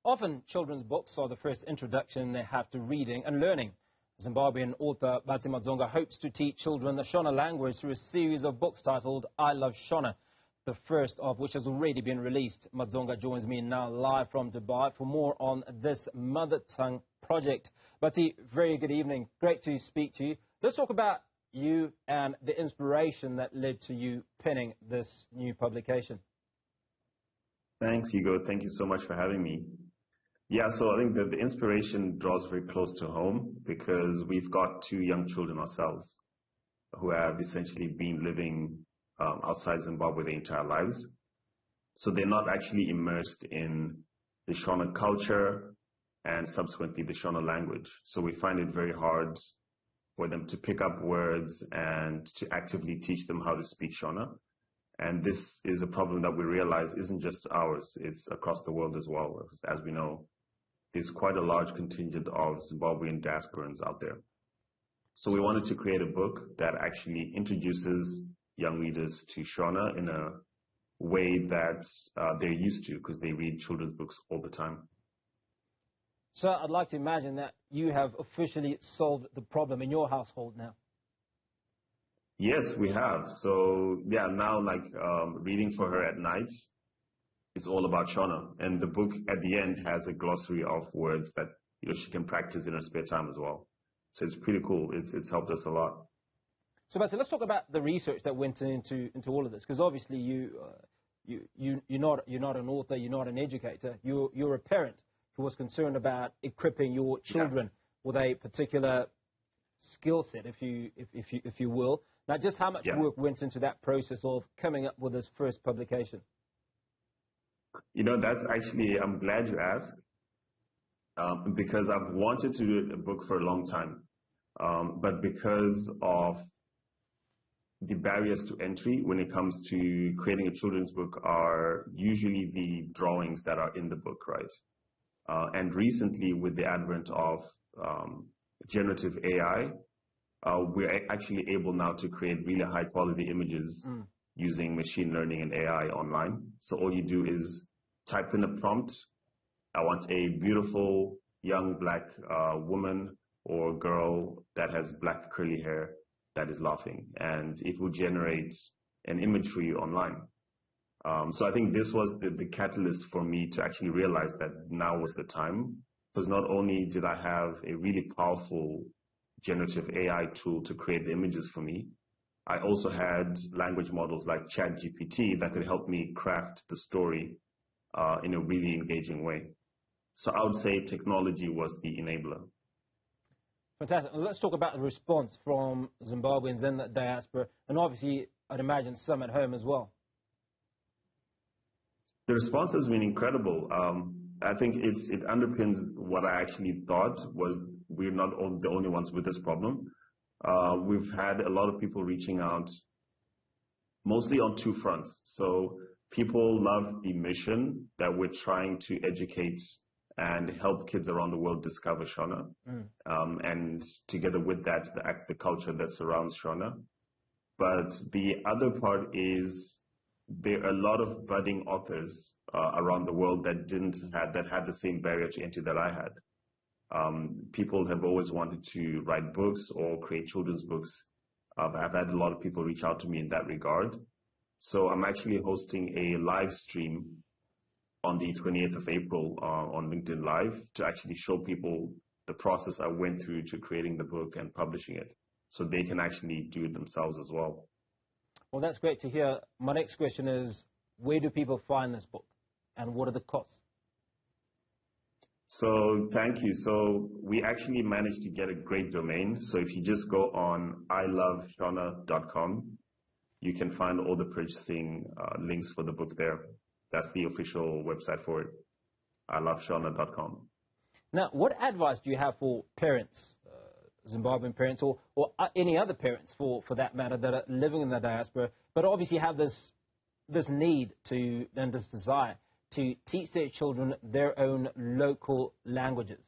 Often, children's books are the first introduction they have to reading and learning. Zimbabwean author Batsi Madzonga hopes to teach children the Shona language through a series of books titled I Love Shona, the first of which has already been released. Madzonga joins me now live from Dubai for more on this mother tongue project. Batsi, very good evening. Great to speak to you. Let's talk about you and the inspiration that led to you penning this new publication. Thanks, Hugo. Thank you so much for having me. Yeah, so I think that the inspiration draws very close to home because we've got two young children ourselves who have essentially been living outside Zimbabwe their entire lives. So they're not actually immersed in the Shona culture and subsequently the Shona language. So we find it very hard for them to pick up words and to actively teach them how to speak Shona. And this is a problem that we realize isn't just ours, it's across the world as well. As we know, there's quite a large contingent of Zimbabwean diasporans out there. So we wanted to create a book that actually introduces young readers to Shona in a way that they're used to because they read children's books all the time. So I'd like to imagine that you have officially solved the problem in your household now. Yes, we have. So yeah, now reading for her at night is all about Shona. And the book at the end has a glossary of words that she can practice in her spare time as well. So it's pretty cool. It's helped us a lot. So Batsi, let's talk about the research that went into all of this, because obviously you're not an author, you're not an educator, you're a parent who was concerned about equipping your children with a particular skill set, if you will. Now, just how much work went into that process of coming up with this first publication? That's actually, I'm glad you asked, because I've wanted to do a book for a long time, but because of the barriers to entry when it comes to creating a children's book are usually the drawings that are in the book, right? And recently, with the advent of generative AI, we're actually able now to create really high-quality images using machine learning and AI online. So all you do is type in a prompt. I want a beautiful young black woman or girl that has black curly hair that is laughing, and it will generate an image for you online. So I think this was the catalyst for me to actually realize that now was the time, because not only did I have a really powerful generative AI tool to create the images for me, I also had language models like ChatGPT that could help me craft the story in a really engaging way. So I would say technology was the enabler. Fantastic. Let's talk about the response from Zimbabweans in the diaspora, and obviously, I'd imagine some at home as well. The response has been incredible. I think it underpins what I actually thought was we're not the only ones with this problem. We've had a lot of people reaching out, mostly on two fronts. So people love the mission that we're trying to educate and help kids around the world discover Shona, and together with that, the culture that surrounds Shona. But the other part is there are a lot of budding authors around the world that had the same barrier to entry that I had. People have always wanted to write books or create children's books. I've had a lot of people reach out to me in that regard. So I'm actually hosting a live stream on the 28th of April on LinkedIn Live to actually show people the process I went through to creating the book and publishing it, so they can actually do it themselves as well. Well, that's great to hear. My next question is, where do people find this book, and what are the costs? So thank you. So we actually managed to get a great domain. So if you just go on iloveshona.com, you can find all the purchasing links for the book there. That's the official website for it, iloveshona.com. Now, what advice do you have for parents, Zimbabwean parents, or any other parents for that matter, that are living in the diaspora, but obviously have this need to and this desire to teach their children their own local languages?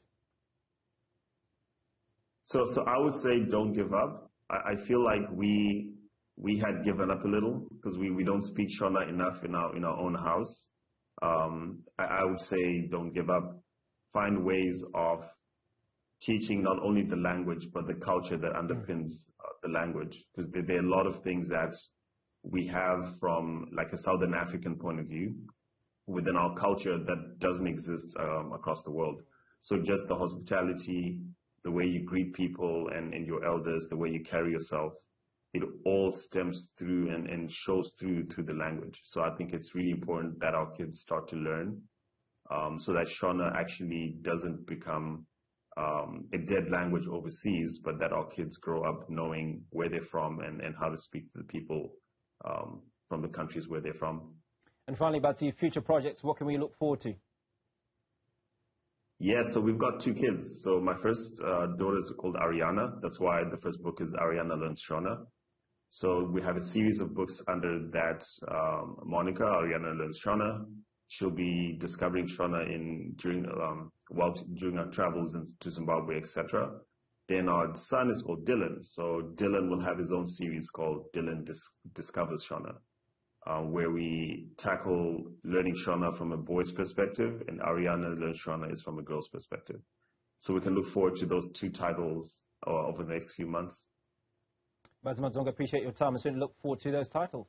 So I would say don't give up. I feel like we had given up a little because we don't speak Shona enough in our own house. I would say don't give up. find ways of teaching not only the language, but the culture that underpins the language. Because there are a lot of things that we have from like a Southern African point of view within our culture that doesn't exist across the world. So just the hospitality, the way you greet people and your elders, the way you carry yourself, it all stems through and shows through the language. So I think it's really important that our kids start to learn so that Shona actually doesn't become a dead language overseas, but that our kids grow up knowing where they're from and how to speak to the people from the countries where they're from. And finally, Batsi, future projects, what can we look forward to? Yeah, so we've got 2 kids. So my first daughter is called Ariana. That's why the first book is Ariana Learns Shona. So we have a series of books under that moniker, Ariana Learns Shona. She'll be discovering Shona during our travels to Zimbabwe, etc. Then our son is called Dylan. So Dylan will have his own series called Dylan Discovers Shona, where we tackle learning Shona from a boy's perspective, and Ariana Learns Shona is from a girl's perspective. So we can look forward to those 2 titles over the next few months. Batsi Madzonga, appreciate your time and certainly look forward to those titles.